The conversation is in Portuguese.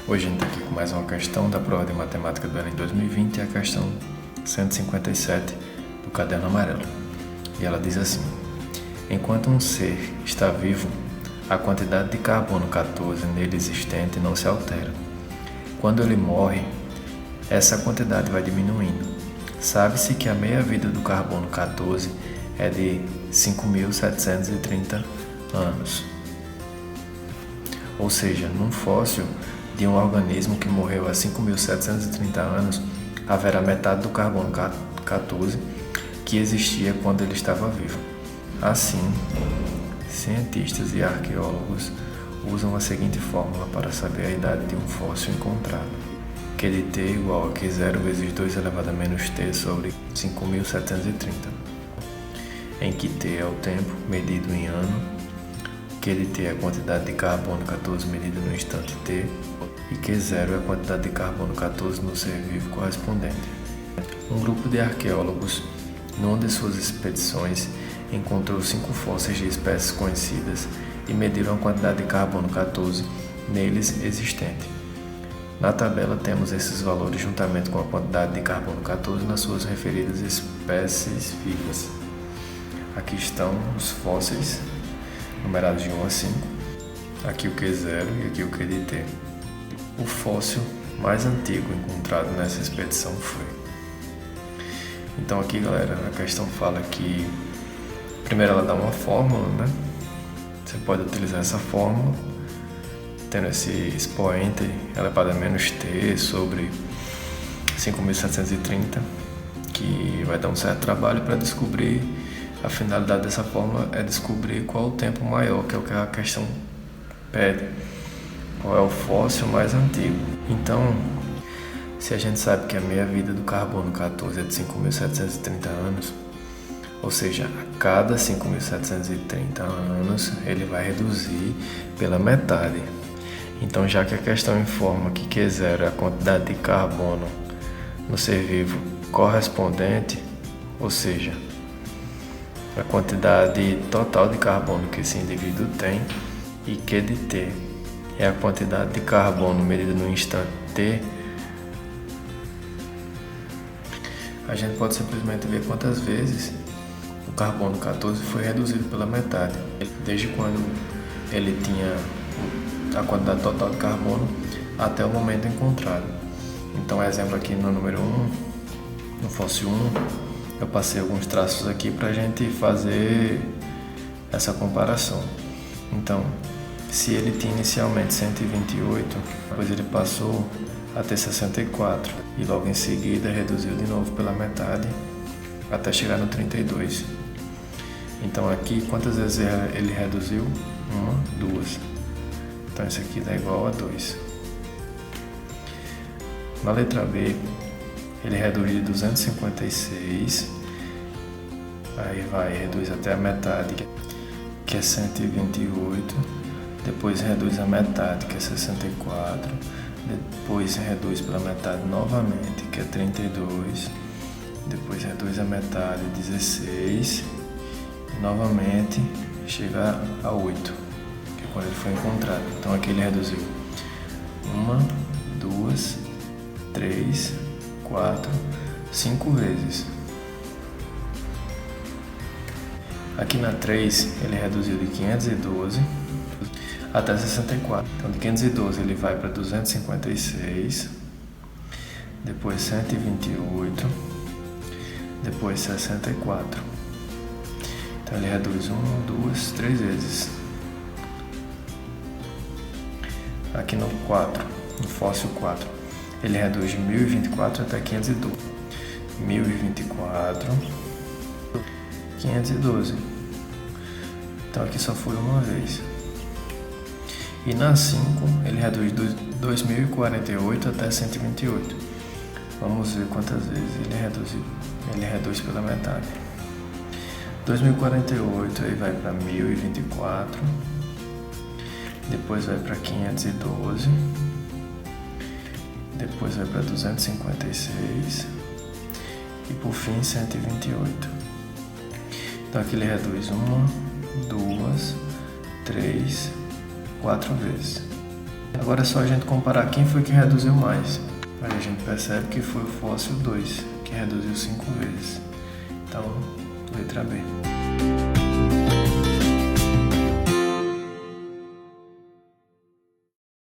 Hoje a gente está aqui com mais uma questão da prova de matemática do Enem 2020, a questão 157 do caderno amarelo. E ela diz assim: enquanto um ser está vivo, a quantidade de carbono 14 nele existente não se altera. Quando ele morre, essa quantidade vai diminuindo. Sabe-se que a meia-vida do carbono 14 é de 5.730 anos. Ou seja, num fóssil de um organismo que morreu há 5.730 anos, haverá metade do carbono 14 que existia quando ele estava vivo. Assim, cientistas e arqueólogos usam a seguinte fórmula para saber a idade de um fóssil encontrado: Q de t igual a Q0 vezes 2 elevado a menos t sobre 5.730, em que t é o tempo medido em ano, Q de t é a quantidade de carbono 14 medida no instante t, e Q0 é a quantidade de carbono 14 no ser vivo correspondente. Um grupo de arqueólogos, numa de suas expedições, encontrou 5 fósseis de espécies conhecidas e mediram a quantidade de carbono 14 neles existente. Na tabela temos esses valores juntamente com a quantidade de carbono 14 nas suas referidas espécies vivas. Aqui estão os fósseis, numerados de 1 a 5, aqui o Q0 e aqui o Q de t. O fóssil mais antigo encontrado nessa expedição foi. Então aqui, galera, a questão fala que primeiro ela dá uma fórmula, né? Você pode utilizar essa fórmula, tendo esse expoente elevado a menos t sobre 5.730, que vai dar um certo trabalho para descobrir. A finalidade dessa fórmula é descobrir qual o tempo maior, que é o que a questão pede. Qual é o fóssil mais antigo? Então, se a gente sabe que a meia-vida do carbono 14 é de 5.730 anos, ou seja, a cada 5.730 anos ele vai reduzir pela metade. Então, já que a questão informa que Q0 é a quantidade de carbono no ser vivo correspondente, ou seja, a quantidade total de carbono que esse indivíduo tem, e Q de t é a quantidade de carbono medida no instante t, a gente pode simplesmente ver quantas vezes o carbono 14 foi reduzido pela metade, desde quando ele tinha a quantidade total de carbono até o momento encontrado. Então, exemplo aqui no número 1, no fóssil 1, eu passei alguns traços aqui para a gente fazer essa comparação. Então, se ele tinha inicialmente 128, depois ele passou a ter 64 e logo em seguida reduziu de novo pela metade até chegar no 32. Então aqui, quantas vezes ele reduziu? 1, 2. Então isso aqui dá igual a 2. Na letra B, ele reduz de 256, aí reduz até a metade, que é 128, depois reduz a metade, que é 64, depois reduz pela metade novamente, que é 32, depois reduz a metade, 16, e novamente chega a 8, que é quando ele foi encontrado. Então aqui ele reduziu 1, 2, 3, 4, 5 vezes. Aqui na 3 ele reduziu de 512 até 64. Então de 512 ele vai para 256, depois 128, depois 64. Então ele reduz 1, 2, 3 vezes. Aqui no 4, no fóssil 4, ele reduz de 1024 até 512. 1024, 512. Então aqui só foi uma vez. E na 5 ele reduz de 2048 até 128. Vamos ver quantas vezes ele reduziu. Ele reduz pela metade. 2048 aí vai para 1024, depois vai para 512, depois vai para 256 e por fim 128. Então aqui ele reduz 1, 2, 3, 4 vezes. Agora é só a gente comparar quem foi que reduziu mais. Aí a gente percebe que foi o fóssil 2, que reduziu 5 vezes. Então, letra B.